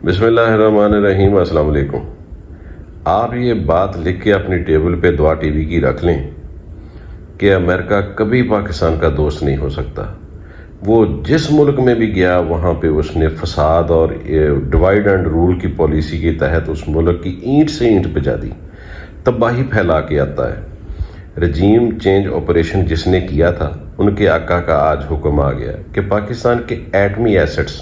بسم اللہ الرحمن الرحیم۔ السلام علیکم۔ آپ یہ بات لکھ کے اپنی ٹیبل پہ دعا ٹی وی کی رکھ لیں کہ امریکہ کبھی پاکستان کا دوست نہیں ہو سکتا۔ وہ جس ملک میں بھی گیا وہاں پہ اس نے فساد اور ڈیوائیڈ اینڈ رول کی پالیسی کے تحت اس ملک کی اینٹ سے اینٹ بجا دی، تباہی پھیلا کے آتا ہے۔ رجیم چینج آپریشن جس نے کیا تھا، ان کے آقا کا آج حکم آ گیا کہ پاکستان کے ایٹمی ایسٹس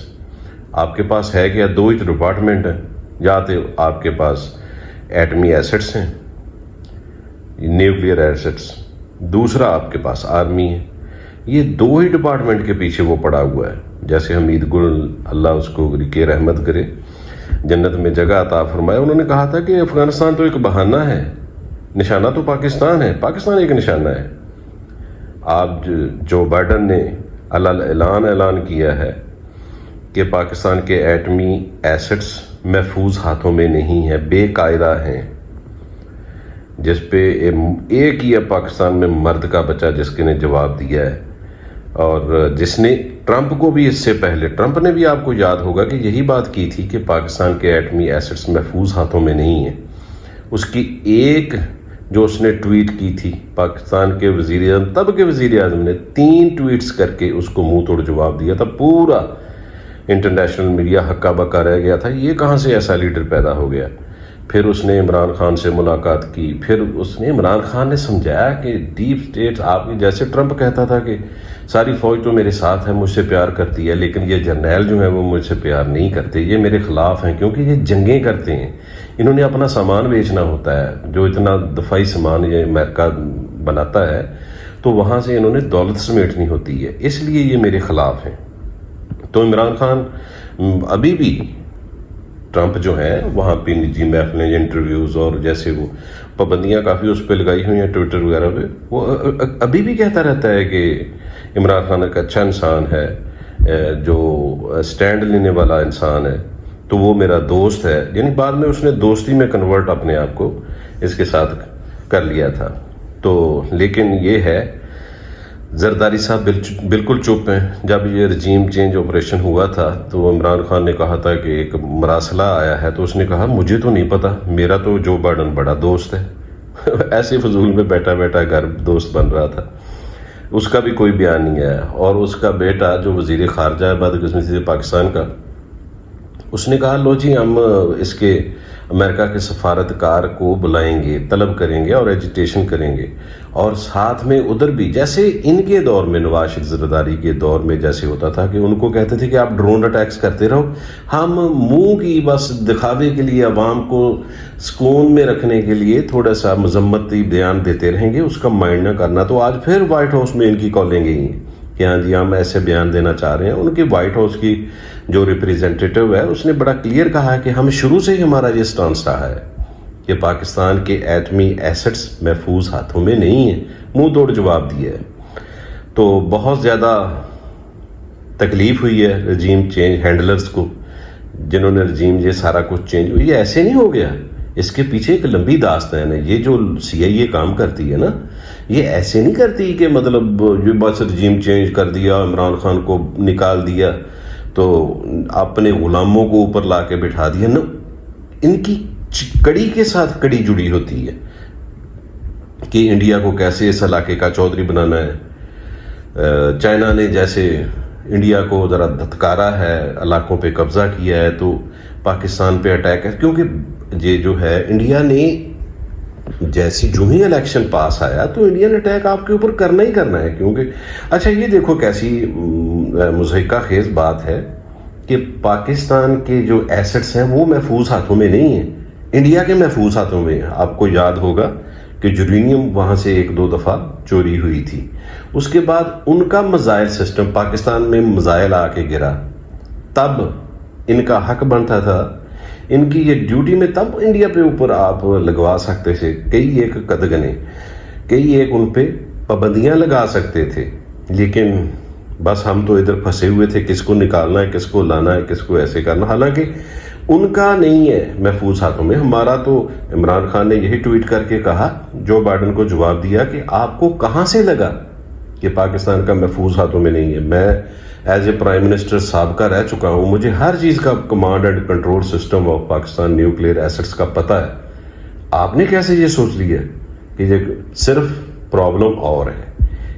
آپ کے پاس ہے کیا؟ دو ہی ڈپارٹمنٹ ہیں، یا تو آپ کے پاس ایٹمی ایسٹس ہیں، نیوکلیئر ایسٹس، دوسرا آپ کے پاس آرمی ہے۔ یہ دو ہی ڈپارٹمنٹ کے پیچھے وہ پڑا ہوا ہے۔ جیسے حمید گل، اللہ اس کو کی رحمت کرے، جنت میں جگہ عطا فرمائے، انہوں نے کہا تھا کہ افغانستان تو ایک بہانہ ہے، نشانہ تو پاکستان ہے، پاکستان ایک نشانہ ہے۔ آپ جو بائیڈن نے اعلان کیا ہے کہ پاکستان کے ایٹمی ایسٹس محفوظ ہاتھوں میں نہیں ہیں، بے قاعدہ ہیں، جس پہ ایک ہی ہے پاکستان میں مرد کا بچہ جس کے نے جواب دیا ہے، اور جس نے ٹرمپ کو بھی، اس سے پہلے ٹرمپ نے بھی، آپ کو یاد ہوگا کہ یہی بات کی تھی کہ پاکستان کے ایٹمی ایسٹس محفوظ ہاتھوں میں نہیں ہیں۔ اس کی ایک جو اس نے ٹویٹ کی تھی، پاکستان کے وزیر اعظم، تب کے وزیر اعظم نے 3 ٹویٹس کر کے اس کو منہ توڑ جواب دیا تھا۔ پورا انٹرنیشنل میڈیا ہکا بکا رہ گیا تھا، یہ کہاں سے ایسا لیڈر پیدا ہو گیا۔ پھر اس نے عمران خان سے ملاقات کی، پھر اس نے عمران خان نے سمجھایا کہ ڈیپ اسٹیٹ، آپ جیسے ٹرمپ کہتا تھا کہ ساری فوج تو میرے ساتھ ہے، مجھ سے پیار کرتی ہے، لیکن یہ جرنیل جو ہیں وہ مجھ سے پیار نہیں کرتے، یہ میرے خلاف ہیں کیونکہ یہ جنگیں کرتے ہیں، انہوں نے اپنا سامان بیچنا ہوتا ہے، جو اتنا دفاعی سامان یہ امریکہ بناتا ہے، تو وہاں سے انہوں نے دولت سمیٹنی ہوتی ہے، اس لیے یہ میرے خلاف ہیں۔ تو عمران خان ابھی بھی، ٹرمپ جو ہے وہاں پہ نجی محفلیں، انٹرویوز اور جیسے وہ پابندیاں کافی اس پہ لگائی ہوئی ہیں ٹویٹر وغیرہ پہ، وہ ابھی بھی کہتا رہتا ہے کہ عمران خان ایک اچھا انسان ہے، جو سٹینڈ لینے والا انسان ہے، تو وہ میرا دوست ہے۔ یعنی بعد میں اس نے دوستی میں کنورٹ اپنے آپ کو اس کے ساتھ کر لیا تھا۔ تو لیکن یہ ہے، زرداری صاحب بالکل چپ ہیں۔ جب یہ رجیم چینج آپریشن ہوا تھا تو عمران خان نے کہا تھا کہ ایک مراسلہ آیا ہے، تو اس نے کہا مجھے تو نہیں پتا، میرا تو جو بائیڈن بڑا دوست ہے۔ ایسے فضول میں بیٹھا بیٹھا گھر دوست بن رہا تھا، اس کا بھی کوئی بیان نہیں آیا۔ اور اس کا بیٹا جو وزیر خارجہ ہے بدقسمتی سے پاکستان کا، اس نے کہا لو جی ہم اس کے امریکہ کے سفارتکار کو بلائیں گے، طلب کریں گے اور ایجیٹیشن کریں گے، اور ساتھ میں ادھر بھی جیسے ان کے دور میں، نواز شریف زرداری کے دور میں جیسے ہوتا تھا کہ ان کو کہتے تھے کہ آپ ڈرون اٹیکس کرتے رہو، ہم منہ کی بس دکھاوے کے لیے، عوام کو سکون میں رکھنے کے لیے تھوڑا سا مذمتی بیان دیتے رہیں گے، اس کا مائنڈ نہ کرنا۔ تو آج پھر وائٹ ہاؤس میں ان کی کالیں گئی ہیں کہ ہاں جی ہم ایسے بیان دینا چاہ رہے ہیں۔ ان کے وائٹ ہاؤس کی جو ریپریزنٹیٹیو ہے اس نے بڑا کلیئر کہا کہ ہم شروع سے ہی ہمارا یہ سٹانس رہا ہے کہ پاکستان کے ایٹمی ایسٹس محفوظ ہاتھوں میں نہیں ہیں، منہ توڑ جواب دیا ہے۔ تو بہت زیادہ تکلیف ہوئی ہے رجیم چینج ہینڈلرز کو، جنہوں نے رجیم یہ سارا کچھ چینج ہو، یہ ایسے نہیں ہو گیا، اس کے پیچھے ایک لمبی داستان ہے۔ یہ جو CIA کام کرتی ہے نا، یہ ایسے نہیں کرتی کہ مطلب یہ بس رجیم چینج کر دیا، عمران خان کو نکال دیا تو اپنے غلاموں کو اوپر لا کے بٹھا دیا، نا، ان کی کڑی کے ساتھ کڑی جڑی ہوتی ہے کہ انڈیا کو کیسے اس علاقے کا چودھری بنانا ہے۔ چائنا نے جیسے انڈیا کو ذرا دھتکارا ہے، علاقوں پہ قبضہ کیا ہے، تو پاکستان پہ اٹیک ہے، کیونکہ یہ جو ہے انڈیا نے جیسی جو ہی الیکشن پاس آیا تو انڈیا نے اٹیک آپ کے اوپر کرنا ہی کرنا ہے، کیونکہ اچھا یہ دیکھو کیسی مضحکہ خیز بات ہے کہ پاکستان کے جو ایسٹس ہیں وہ محفوظ ہاتھوں میں نہیں ہیں، انڈیا کے محفوظ ہاتھوں میں ہیں۔ آپ کو یاد ہوگا کہ یورینیم وہاں سے 1-2 دفعہ چوری ہوئی تھی، اس کے بعد ان کا میزائل سسٹم پاکستان میں میزائل آ کے گرا، تب ان کا حق بنتا تھا، ان کی یہ ڈیوٹی میں تب انڈیا پہ اوپر آپ لگوا سکتے تھے کئی ایک قدغنے، کئی ایک ان پہ پابندیاں لگا سکتے تھے، لیکن بس ہم تو ادھر پھنسے ہوئے تھے، کس کو نکالنا ہے، کس کو لانا ہے، کس کو ایسے کرنا۔ حالانکہ ان کا نہیں ہے محفوظ ہاتھوں میں، ہمارا تو عمران خان نے یہی ٹویٹ کر کے کہا، جو بائیڈن کو جواب دیا کہ آپ کو کہاں سے لگا کہ پاکستان کا محفوظ ہاتھوں میں نہیں ہے۔ میں ایز اے پرائم منسٹر سابقہ رہ چکا ہوں, مجھے ہر چیز کا command and control system of Pakistan nuclear assets کا پتہ ہے. آپ نے کیسے یہ سوچ لیا کہ یہ صرف پرابلم اور ہے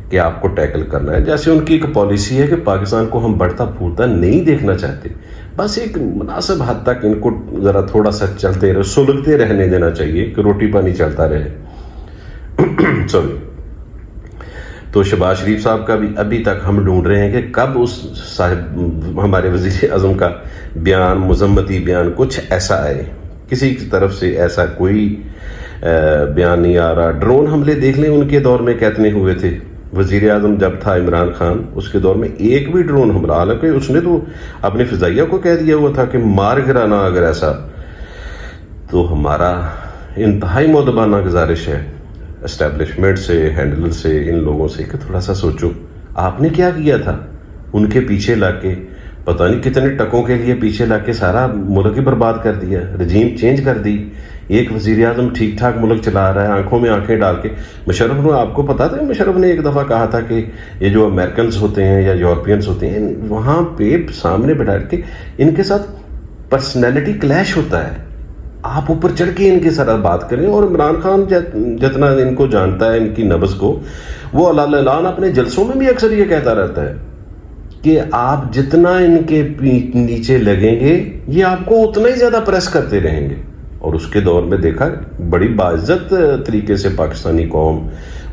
کہ آپ کو ٹیکل کرنا ہے؟ جیسے ان کی ایک پالیسی ہے کہ پاکستان کو ہم بڑھتا پھولتا نہیں دیکھنا چاہتے, بس ایک مناسب حد تک ان کو ذرا تھوڑا سا چلتے رہے, سلگتے رہنے دینا چاہیے کہ روٹی پانی چلتا رہے. سوری. تو شہباز شریف صاحب کا بھی ابھی تک ہم ڈھونڈ رہے ہیں کہ کب اس صاحب ہمارے وزیر اعظم کا بیان, مذمتی بیان کچھ ایسا آئے. کسی کی طرف سے ایسا کوئی بیان نہیں آ رہا. ڈرون حملے دیکھ لیں, ان کے دور میں کتنے ہوئے تھے. وزیر اعظم جب تھا عمران خان, اس کے دور میں ایک بھی ڈرون حملہ, حالانکہ اس نے تو اپنی فضائیہ کو کہہ دیا ہوا تھا کہ مار گرانا اگر ایسا. تو ہمارا انتہائی مؤدبانہ گزارش ہے اسٹیبلشمنٹ سے, ہینڈلر سے, ان لوگوں سے کہ تھوڑا سا سوچو آپ نے کیا کیا تھا. ان کے پیچھے لا کے پتہ نہیں کتنے ٹکوں کے لیے پیچھے لا کے سارا ملک ہی برباد کر دیا, رجیم چینج کر دی. ایک وزیر اعظم ٹھیک ٹھاک ملک چلا رہا ہے, آنکھوں میں آنکھیں ڈال کے. مشرف نے, آپ کو پتا تھا مشرف نے ایک دفعہ کہا تھا کہ یہ جو امریکنز ہوتے ہیں یا یورپینز ہوتے ہیں, وہاں پہ سامنے بٹھا کے ان کے ساتھ پرسنالٹی کلیش ہوتا ہے, آپ اوپر چڑھ کے ان کے ساتھ بات کریں. اور عمران خان جتنا ان کو جانتا ہے, ان کی نبض کو, وہ اعلان اپنے جلسوں میں بھی اکثر یہ کہتا رہتا ہے کہ آپ جتنا ان کے نیچے لگیں گے یہ آپ کو اتنا ہی زیادہ پریس کرتے رہیں گے. اور اس کے دور میں دیکھا بڑی باعزت طریقے سے پاکستانی قوم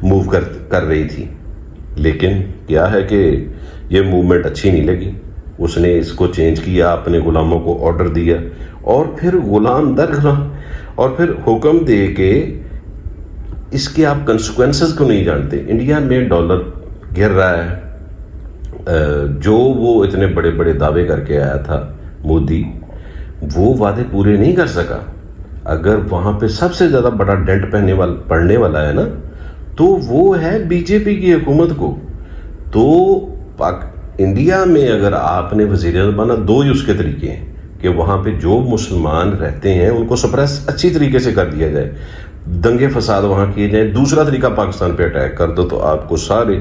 موو کر رہی تھی. لیکن کیا ہے کہ یہ موومنٹ اچھی نہیں لگی, اس نے اس کو چینج کیا, اپنے غلاموں کو آرڈر دیا, اور پھر غلام در غلام, اور پھر حکم دے کے اس کے آپ کنسیکوینسز کو نہیں جانتے. انڈیا میں ڈالر گر رہا ہے, جو وہ اتنے بڑے بڑے دعوے کر کے آیا تھا مودی, وہ وعدے پورے نہیں کر سکا. اگر وہاں پہ سب سے زیادہ بڑا ڈنٹ پڑنے والا ہے نا, تو وہ ہے بی جے پی کی حکومت کو. تو انڈیا میں اگر آپ نے وزیر اعظم بنا, دو ہی اس کے طریقے ہیں کہ وہاں پہ جو مسلمان رہتے ہیں ان کو سپریس اچھی طریقے سے کر دیا جائے, دنگے فساد وہاں کیے جائیں. دوسرا طریقہ پاکستان پہ اٹیک کر دو, تو آپ کو سارے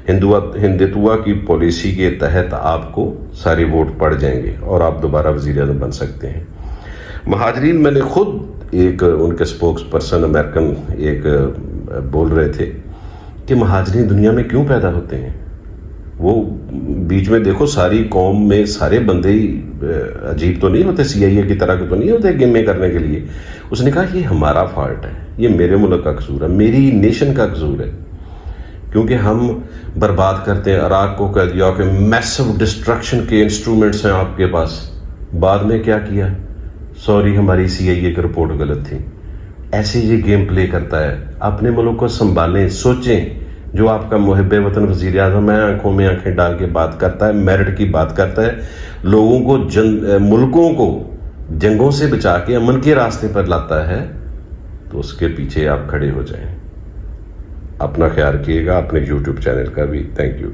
ہندوتوا کی پالیسی کے تحت آپ کو سارے ووٹ پڑ جائیں گے اور آپ دوبارہ وزیر اعظم بن سکتے ہیں. مہاجرین, میں نے خود ایک ان کے سپوکس پرسن امریکن ایک بول رہے تھے کہ مہاجرین دنیا میں کیوں پیدا ہوتے ہیں. وہ بیچ میں دیکھو ساری قوم میں سارے بندے ہی عجیب تو نہیں ہوتے, سی آئی اے کی طرح کے تو نہیں ہوتے گیمیں کرنے کے لیے. اس نے کہا یہ ہمارا فالٹ ہے, یہ میرے ملک کا قصور ہے, میری نیشن کا قصور ہے, کیونکہ ہم برباد کرتے ہیں. عراق کو کہہ دیا کہ میسو ڈسٹرکشن کے انسٹرومنٹس ہیں آپ کے پاس, بعد میں کیا کیا, سوری ہماری سی آئی اے کی رپورٹ غلط تھی. ایسے یہ گیم پلے کرتا ہے. اپنے ملک کو سنبھالیں, سوچیں. جو آپ کا محب وطن وزیر اعظم ہے, آنکھوں میں آنکھیں ڈال کے بات کرتا ہے, میرٹ کی بات کرتا ہے, لوگوں کو ملکوں کو جنگوں سے بچا کے امن کے راستے پر لاتا ہے, تو اس کے پیچھے آپ کھڑے ہو جائیں. اپنا خیال رکھیے گا, اپنے یوٹیوب چینل کا بھی. Thank you.